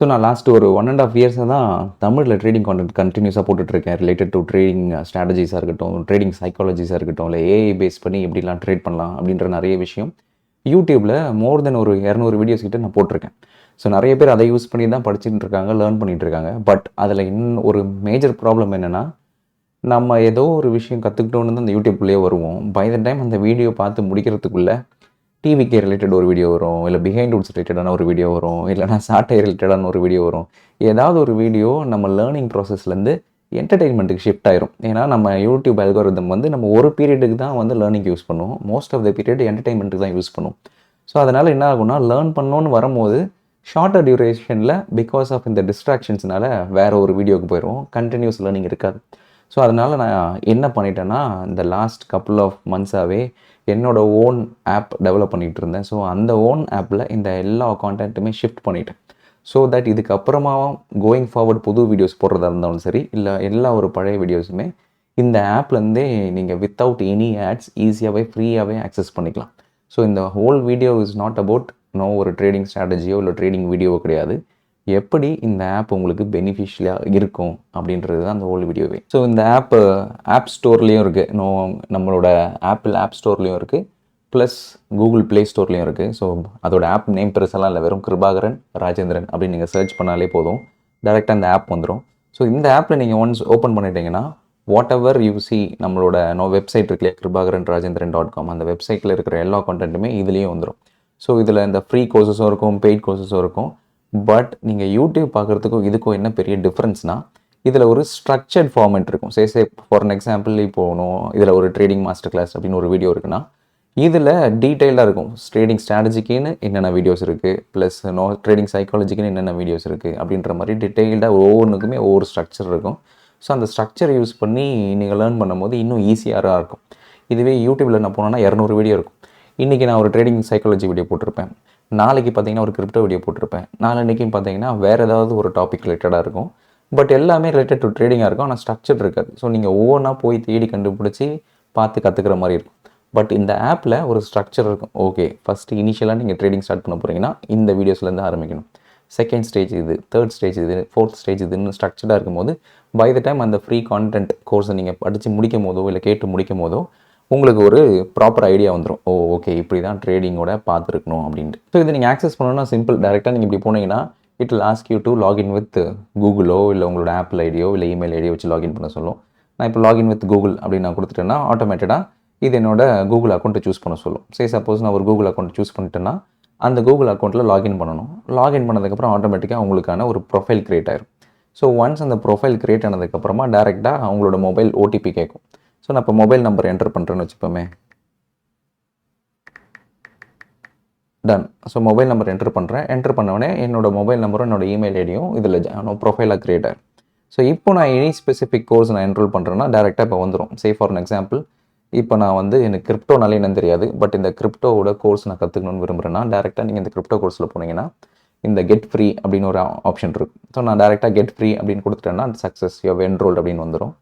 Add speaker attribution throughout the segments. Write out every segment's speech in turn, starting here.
Speaker 1: So நான் last ஒரு 1.5 இயர்ஸாக தான் தமிழில் ட்ரேடிங் கான்டென்ட் கண்டினியூஸாக போட்டுட்ருக்கேன். ரிலேட்டட் டு ட்ரேடிங் ஸ்ட்ராட்டஜிஸாக இருக்கட்டும், ட்ரேடிங் சைக்காலஜிஸாக இருக்கட்டும், இல்லை ஏஐ பேஸ் பண்ணி எப்படிலாம் ட்ரேட் பண்ணலாம் அப்படின்ற நிறைய விஷயம் யூடியூப்பில் மோர் தென் ஒரு 200 வீடியோஸ் கிட்ட நான் போட்டிருக்கேன். ஸோ நிறைய பேர் அதை யூஸ் பண்ணி தான் படிச்சுட்டு இருக்காங்க, லேர்ன் பண்ணிகிட்டு இருக்காங்க. பட் அதில் இன்னும் ஒரு மேஜர் ப்ராப்ளம் என்னென்னா, நம்ம ஏதோ ஒரு விஷயம் கற்றுக்கிட்டோன்னு தான் அந்த யூடியூப்குள்ளேயே வருவோம். பை த டைம் அந்த வீடியோ பார்த்து முடிக்கிறதுக்குள்ளே டிவிகே ரிலேட்டட் ஒரு வீடியோ வரும், இல்லை பிஹைண்ட் வுட்ஸ் ரிலேட்டடான ஒரு வீடியோ வரும், இல்லைனா சாட்டை ரிலேட்டடான ஒரு வீடியோ வரும். ஏதாவது ஒரு வீடியோ நம்ம லேர்னிங் ப்ராசஸ்லேருந்து என்டர்டெயின்மெண்ட்டுக்கு ஷிஃப்ட் ஆயிரும். ஏன்னா நம்ம யூடியூப் அல்காரிதம் வந்து நம்ம ஒரு பீரியடுக்கு தான் வந்து லேர்னிங் யூஸ் பண்ணுவோம். மோஸ்ட் ஆஃப் த பீரியட் என்டர்டெயின்மெண்ட்டுக்கு தான் யூஸ் பண்ணுவோம். ஸோ அதனால் என்ன ஆகும்னா, லேர்ன் பண்ணோன்னு வரும்போது ஷார்ட்டர் டியூரேஷனில் பிகாஸ் ஆஃப் இந்த டிஸ்ட்ராக்ஷன்ஸ்னால வேறு ஒரு வீடியோவுக்கு போயிடுவோம். கண்டினியூஸ் லேர்னிங் இருக்காது. ஸோ அதனால் நான் என்ன பண்ணிட்டேன்னா, இந்த லாஸ்ட் கப்புள் ஆஃப் மந்த்ஸாகவே என்னோடய ஓன் ஆப் டெவலப் பண்ணிகிட்டு இருந்தேன். ஸோ அந்த ஓன் ஆப்பில் இந்த எல்லா கான்டென்ட்டுமே ஷிஃப்ட் பண்ணிட்டேன். ஸோ தட் இதுக்கப்புறமா கோயிங் ஃபார்வர்ட் புது வீடியோஸ் போடுறதா இருந்தாலும் சரி, இல்லை எல்லா ஒரு பழைய வீடியோஸுமே இந்த ஆப்லேருந்தே நீங்கள் வித்தவுட் எனி ஆட்ஸ் ஈஸியாகவே ஃப்ரீயாகவே ஆக்சஸ் பண்ணிக்கலாம். ஸோ இந்த whole video is not about ஒரு ட்ரேடிங் ஸ்ட்ராட்டஜியோ இல்லை ட்ரேடிங் வீடியோவோ கிடையாது. எப்படி இந்த ஆப் உங்களுக்கு பெனிஃபிஷியலாக இருக்கும் அப்படின்றது தான் அந்த ஹோல் வீடியோவே. ஸோ இந்த ஆப் ஸ்டோர்லேயும் இருக்குது, நம்மளோட ஆப்பிள் ஆப் ஸ்டோர்லேயும் இருக்குது, ப்ளஸ் கூகுள் ப்ளே ஸ்டோர்லேயும் இருக்குது. ஸோ அதோட ஆப் நேம் பெருசெல்லாம் இல்லை, வெறும் கிருபாகரன் ராஜேந்திரன் அப்படின்னு நீங்கள் சர்ச் பண்ணாலே போதும், டேரெக்டாக அந்த ஆப் வந்துடும். ஸோ இந்த ஆப்பில் நீங்கள் ஒன்ஸ் ஓப்பன் பண்ணிட்டீங்கன்னா, வாட் எவர் யூ சி, நம்மளோட வெப்சைட் இருக்கு இல்லையா, KribaGaranRajendran.com, அந்த வெப்சைட்டில் இருக்கிற எல்லா கான்டென்ட்டுமே இதுலேயே வந்துடும். ஸோ இதில் இந்த ஃப்ரீ கோர்சஸும் இருக்கும், பெய்ட் கோர்சஸும் இருக்கும். பட் நீங்கள் யூடியூப் பார்க்குறதுக்கும் இதுக்கும் என்ன பெரிய டிஃப்ரென்ஸ்னால், இதில் ஒரு ஸ்ட்ரக்சர்ட் ஃபார்மேட் இருக்கும். சே ஃபார் அன் எக்ஸாம்பிள், இதில் ஒரு ட்ரேடிங் மாஸ்டர் கிளாஸ் அப்படின்னு ஒரு வீடியோ இருக்குன்னா, இதில் டீட்டெயிலாக இருக்கும். ட்ரேடிங் ஸ்ட்ராட்டஜிக்குன்னு என்னென்ன வீடியோஸ் இருக்குது, ப்ளஸ் ட்ரேடிங் சைக்காலஜிக்குன்னு என்னென்ன வீடியோஸ் இருக்குது அப்படின்ற மாதிரி டீட்டெயில்டாக ஒவ்வொன்றுக்குமே ஒவ்வொரு ஸ்ட்ரக்சர் இருக்கும். ஸோ அந்த ஸ்ட்ரக்சர் யூஸ் பண்ணி நீங்கள் லேர்ன் பண்ணும்போது இன்னும் ஈஸியாக இருக்கும். இதுவே யூடியூப்பில் நான் போனோன்னா 200 வீடியோ இருக்கும். இன்றைக்கி நான் ஒரு ட்ரேடிங் சைக்காலஜி வீடியோ போட்டிருப்பேன், நாளைக்கு பார்த்தீங்கன்னா ஒரு கிரிப்டோ வீடியோ போட்டிருப்பேன், நாளைக்கும் பார்த்தீங்கன்னா வேறு ஏதாவது ஒரு டாபிக் ரிலேட்டடாக இருக்கும். பட் எல்லாமே ரிலேட்டட் டு ட்ரேடிங்காக இருக்கும், ஆனால் ஸ்ட்ரக்சர் இருக்காது. ஸோ நீங்கள் ஒவ்வொன்றா போய் தேடி கண்டுபிடிச்சி பார்த்து கற்றுக்கிற மாதிரி இருக்கும். பட் இந்த ஆப்பில் ஒரு ஸ்ட்ரக்சர் இருக்கும். ஓகே, ஃபஸ்ட்டு இனிஷியலாக நீங்கள் ட்ரேடிங் ஸ்டார்ட் பண்ண போகிறீங்கன்னா இந்த வீடியோஸ்லேருந்து ஆரம்பிக்கணும், செகண்ட் ஸ்டேஜ் இது, தேர்ட் ஸ்டேஜ் இது, ஃபோர்த் ஸ்டேஜ் இதுன்னு ஸ்ட்ரக்சர்டாக இருக்கும்போது பை த டைம் அந்த ஃப்ரீ கான்டென்ட் கோர்ஸை நீங்கள் படித்து முடிக்கும் போதோ இல்லை கேட்டு முடிக்கும் போதோ உங்களுக்கு ஒரு ப்ராப்பர் ஐடியா வந்துடும். ஓகே, இப்படி தான் ட்ரேடிங்கோட பார்த்துருக்கணும் அப்படின்ட்டு. ஸோ இதை நீங்கள் ஆக்சஸ் பண்ணணும்னா சிம்பிள். டேரெக்டாக நீங்கள் இப்படி போனீங்கன்னா it will ask you to login with கூகுளோ இல்லை உங்களோட ஆப்பிள் ஐடியோ இல்லை இமெயில் ஐடியோ வச்சு லாகின் பண்ண சொல்லும். நான் இப்போ லாகின் வித் கூகுள் அப்படின்னு நான் கொடுத்துட்டேன்னா ஆட்டோமேட்டடாக இது என்னோட கூகுள் அக்கௌண்ட்டை சூஸ் பண்ண சொல்லும். சப்போஸ் நான் ஒரு கூகுள் அக்கௌண்ட் சூஸ் பண்ணிட்டேன்னா அந்த கூகுள் அக்கௌண்ட்டில் லாகின் பண்ணணும். லாகின் பண்ணதுக்கப்புறம் ஆட்டோமேட்டிக்காக உங்களுக்கான ஒரு ப்ரொஃபைல் க்ரியேட் ஆயிரும். ஸோ ஒன்ஸ் அந்த ப்ரொஃபைல் க்ரியேட் ஆனதுக்கப்புறமா டேரெக்டாக அவங்களோட மொபைல் ஓடிபி கேட்கும். ஸோ நான் இப்போ மொபைல் நம்பர் என்டர் பண்ணுறேன்னு வச்சுப்போமே, done. So mobile number enter பண்ணுறேன். என்டர் பண்ணோடனே என்னோட மொபைல் நம்பரும் என்னோட இமெயில் ஐடியும் இதில் ப்ரொஃபைலாக க்ரியேட் ஆகும். ஸோ இப்போ நான் எனி ஸ்பெசிஃபிக் கோர்ஸ் நான் என்ரோல் பண்ணுறேன்னா டேரெக்டாக இப்போ வந்துடும். ஃபார் அன் எக்ஸாம்பிள், இப்போ நான் வந்து எனக்கு கிரிப்டோனாலே என்னன்னு தெரியாது, பட் இந்த கிரிப்டோவோட கோர்ஸ் நான் கற்றுக்கணும்னு விரும்புகிறேன்னா டேரெக்டாக நீங்கள் இந்த கிரிப்டோ கோர்ஸில் போனீங்கன்னா இந்த கெட் ஃப்ரீ அப்படின்னு ஒரு ஆப்ஷன் இருக்கும். ஸோ நான் டேரெக்டாக கெட் ஃப்ரீ அப்படின்னு கொடுத்துட்டேன்னா சக்ஸஸ் யூ ஹவ் என்ரோல்ட் அப்படின்னு வந்துடும்.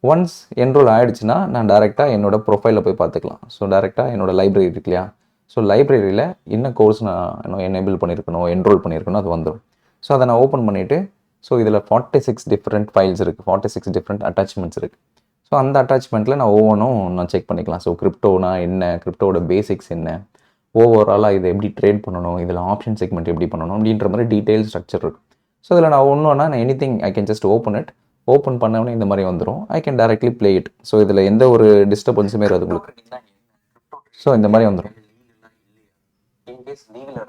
Speaker 1: ஒன்ஸ் என்ரோல் ஆகிடுச்சுன்னா நான் டேரெக்டாக என்னோட ப்ரொஃபைலில் போய் பார்த்துக்கலாம். ஸோ டேரெக்டாக என்னோடய லைப்ரரி இருக்கு இல்லையா, ஸோ லைப்ரரியில் என்ன கோர்ஸ் நான் எனேபிள் பண்ணியிருக்கணும், என்ரோல் பண்ணியிருக்கணும், அது வந்துடும். ஸோ அதை நான் ஓப்பன் பண்ணிவிட்டு, ஸோ இதில் 46 டிஃப்ரெண்ட் ஃபைல்ஸ் இருக்குது, 46 டிஃப்ரெண்ட் அட்டாச்மெண்ட்ஸ் இருக்குது. ஸோ அந்த அட்டாச்மெண்ட்டில் நான் ஒவ்வொன்றும் நான் செக் பண்ணிக்கலாம். ஸோ கிரிப்டோனா என்ன, கிரிப்டோட பேசிக்ஸ் என்ன, ஓவராலாக இதை எப்படி ட்ரேட் பண்ணணும், இதில் ஆப்ஷன் செக்மெண்ட் எப்படி பண்ணணும் அப்படின்ற மாதிரி டீட்டெயில் ஸ்ட்ரக்சர் இருக்குது. ஸோ இதில் நான் நான் anything I can just open பண்ணவொடனே இந்த மாதிரி வந்துடும். I can directly play it. So இதில் எந்த ஒரு டிஸ்டர்பன்ஸுமே இருக்காது உங்களுக்கு. ஸோ இந்த மாதிரி வந்துடும்.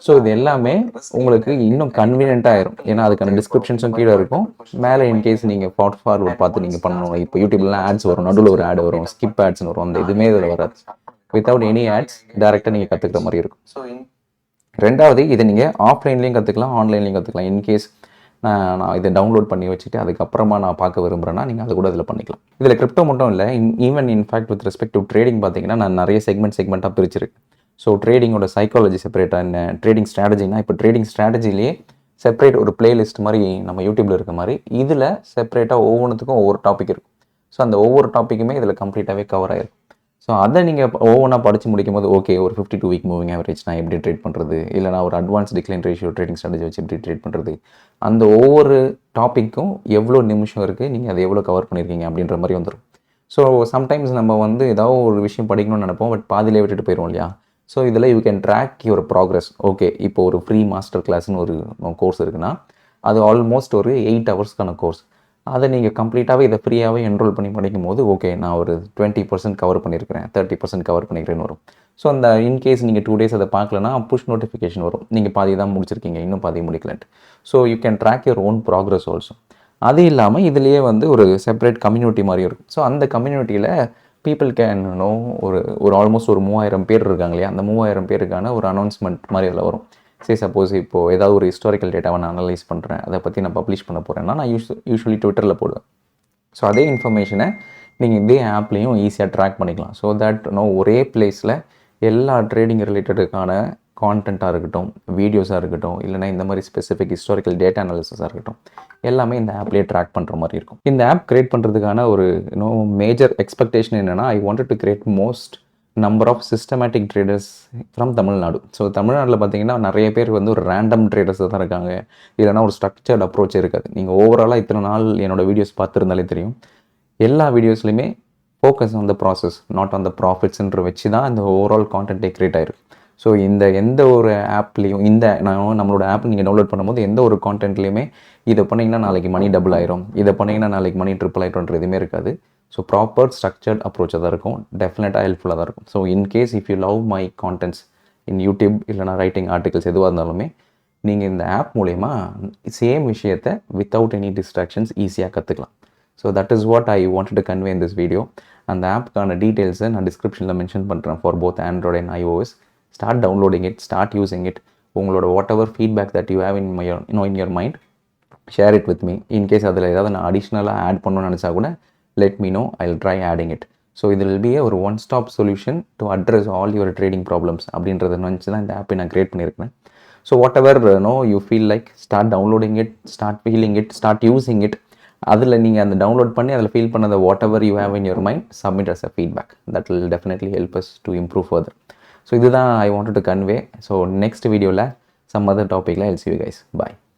Speaker 1: ஸோ இது எல்லாமே உங்களுக்கு இன்னும் கன்வீனியன்ட்டாக ஆயிரும். ஏன்னா அதுக்கான டிஸ்கிரிப்ஷன்ஸும் கீழே இருக்கும். மேலே இன்கேஸ் நீங்கள் ஃபார்வர்ட் பார்த்து நீங்கள் பண்ணணும். இப்போ யூடியூப்லாம் ஆட்ஸ் வரும், நடுவில் ஒரு ஆட் வரும், ஸ்கிப் ஆட்ஸ்னு வரும், அந்த இதுவுமே இதில் வராது. வித்தவுட் எனி ஆட்ஸ் டேரெக்டாக நீங்கள் கற்றுக்கிற மாதிரி இருக்கும். ஸோ ரெண்டாவது, இதை நீங்கள் ஆஃப்லைன்லேயும் கற்றுக்கலாம், ஆன்லைன்லேயும் கற்றுக்கலாம். இன்கேஸ் நான் இதை டவுன்லோட் பண்ணி வச்சுட்டு அதுக்கப்புறமா நான் பார்க்க விரும்புகிறேன்னா நீங்கள் அது கூட இதில் பண்ணிக்கலாம். இதில் கிரிப்டோ மட்டும் இல்லை, even in fact with respect to trading பார்த்தீங்கன்னா நான் நிறைய செக்மெண்ட்டாக பிரிச்சிருக்கு. ஸோ ட்ரேடிங்கோட சைக்காலஜி செப்பரேட்டாக என்ன, ட்ரேடிங் ஸ்ட்ராட்டஜினா இப்போ ட்ரேடிங் ஸ்ட்ராட்டஜிலேயே செப்பரேட் ஒரு பிளேலிஸ்ட் மாதிரி நம்ம யூடியூப்பில் இருக்க மாதிரி இதில் செப்பரேட்டாக ஒவ்வொன்றுத்துக்கும் ஒவ்வொரு டாபிக் இருக்கும். ஸோ அந்த ஒவ்வொரு டாப்பிக்குமே இதில் கம்ப்ளீட்டாகவே கவர் ஆகிருக்கும். ஸோ அதை நீங்கள் ஒவ்வொன்றா படித்து முடிக்கும் போது ஓகே ஒரு 52 வீக் மூவிங் ஆவரேஜ் நான் எப்படி ட்ரேட் பண்ணுறது, இல்லைனா ஒரு advance decline ratio trading strategy வச்சு எப்படி ட்ரேட் பண்ணுறது, அந்த ஒவ்வொரு டாப்பிக்கும் எவ்வளோ நிமிஷம் இருக்குது, நீங்கள் அதை எவ்வளோ கவர் பண்ணியிருக்கீங்க அப்படின்ற மாதிரி வந்துடும். ஸோ சம்டைம்ஸ் நம்ம வந்து ஏதாவது ஒரு விஷயம் படிக்கணும்னு நினைப்போம், பட் பாதியிலே விட்டுட்டு போயிடுவோம் இல்லையா. ஸோ இதில் you can track your progress. Okay, இப்போ ஒரு ஃப்ரீ மாஸ்டர் கிளாஸ்னு ஒரு கோர்ஸ் இருக்குன்னா அது ஆல்மோஸ்ட் ஒரு 8 ஹவர்ஸ்க்கான கோர்ஸ். அதை நீங்கள் கம்ப்ளீட்டாகவே இதை ஃப்ரீயாகவே என்ரோல் பண்ணி படிக்கும் போது ஓகே நான் ஒரு 20% கவர் பண்ணியிருக்கிறேன், 30% கவர் பண்ணிக்கிறேன்னு வரும். ஸோ அந்த இன்கேஸ் நீங்கள் 2 டேஸ் அதை பார்க்கலன்னா புஷ் நோட்டிஃபிகேஷன் வரும், நீங்கள் பாதி தான் முடிச்சிருக்கீங்க, இன்னும் பாதி முடிக்கலன்ட்டு. So you can track your own progress also. அது இல்லாமல் இதுலேயே வந்து ஒரு செப்பரேட் கம்யூனிட்டி மாதிரி இருக்கும். ஸோ அந்த கம்யூனிட்டியில் பீப்புள் கேன் நோ ஒரு ஆல்மோஸ்ட் ஒரு 3000 பேர் இருக்காங்க இல்லையா, அந்த 3000 பேருக்கான ஒரு அனௌன்ஸ்மெண்ட் மாதிரி அதில் வரும். சரி, சப்போஸ் இப்போது ஏதாவது ஒரு ஹிஸ்டாரிக்கல் டேட்டாவை நான் அனலைஸ் பண்ணுறேன், அதை பற்றி நான் பப்ளிஷ் பண்ண போகிறேன்னா நான் யூஸ்வலி ட்விட்டரில் போடுவேன். ஸோ அதே இன்ஃபர்மேஷனை நீங்கள் இதே ஆப்லேயும் ஈஸியாக ட்ராக் பண்ணிக்கலாம். ஸோ தட் ஒரே பிளேஸில் எல்லா ட்ரேடிங் ரிலேட்டடுக்கான கான்டென்ட்டாக இருக்கட்டும், வீடியோஸாக இருக்கட்டும், இல்லைனா இந்த மாதிரி ஸ்பெசிஃபிக் ஹிஸ்டாரிக்கல் டேட்டா அனாலிசிஸாக இருக்கட்டும், எல்லாமே இந்த ஆப்லேயே ட்ராக் பண்ணுற மாதிரி இருக்கும். இந்த ஆப் கிரியேட் பண்ணுறதுக்கான ஒரு மேஜர் எக்ஸ்பெக்டேஷன் என்னென்னா, I wanted to create most number of systematic traders from Tamil Nadu. So தமிழ்நாட்டில் பார்த்தீங்கன்னா நிறைய பேர் வந்து ஒரு ரேண்டம் ட்ரேடர்ஸாக தான் இருக்காங்க, இல்லைனா ஒரு ஸ்ட்ரக்சர்ட் அப்ரோச் இருக்காது. நீங்கள் ஓவராலாக இத்தனை நாள் என்னோடய வீடியோஸ் பார்த்துருந்தாலே தெரியும், எல்லா வீடியோஸ்லையுமே focus on the process, not on the ப்ராஃபிட்ஸ்ன்ற வச்சு தான் இந்த ஓவரால் கான்டென்ட்டே கிரியேட் ஆயிருக்கு. ஸோ எந்த ஒரு ஆப்லேயும் நம்மளோட ஆப் நீங்கள் டவுன்லோட் பண்ணும்போது எந்த ஒரு கான்டென்ட்லேயுமே இதை பண்ணிங்கன்னா நாளைக்கு மணி டபுள் ஆயிரும், இதை பண்ணிங்கன்னா நாளைக்கு மணி ட்ரிபிள் ஆயிடும்ன்ற எதுவுமே இருக்காது. ஸோ ப்ராப்பர் ஸ்ட்ரக்சர்ட் அப்ரோச்சாக தான் இருக்கும், டெஃபினட்டாக ஹெல்ப்ஃபுல்லாக தான் இருக்கும். So in case if you love my contents in YouTube இல்லைனா ரைட்டிங் ஆர்டிகல்ஸ் எதுவாக இருந்தாலுமே நீங்கள் இந்த ஆப் மூலயமா சேம் விஷயத்தை வித்தவுட் எனி டிஸ்ட்ராக்ஷன்ஸ் ஈஸியாக கற்றுக்கலாம். So that is what I wanted to convey in this video. அந்த ஆப்புக்கான டீட்டெயில்ஸை நான் டிஸ்கிரிப்ஷனில் மென்ஷன் பண்ணுறேன் for both Android and iOS. Start downloading it, start using it. உங்களோட whatever feedback that you have in your mind, share it with me. In case அதில் ஏதாவது நான் அடிஷ்னலாக ஆட் பண்ணணும்னு நினச்சா கூட let me know, I'll try adding it. So இதில் will be ஒரு one stop solution to address all your trading problems அப்படின்றத நினச்சி தான் இந்த ஆப்பை நான் கிரியேட் பண்ணியிருக்கேன். So whatever you feel like, start downloading it, start feeling it, start using it. அதில் நீங்கள் அந்த டவுன்லோட் பண்ணி அதில் ஃபீல் பண்ணதை whatever you have in your mind, submit us a feedback. That will definitely help us to improve further. So இதுதான் ஐ wanted to convey. So next வீடியோவில் some other டாப்பிக்கில் I'll see you guys. Bye.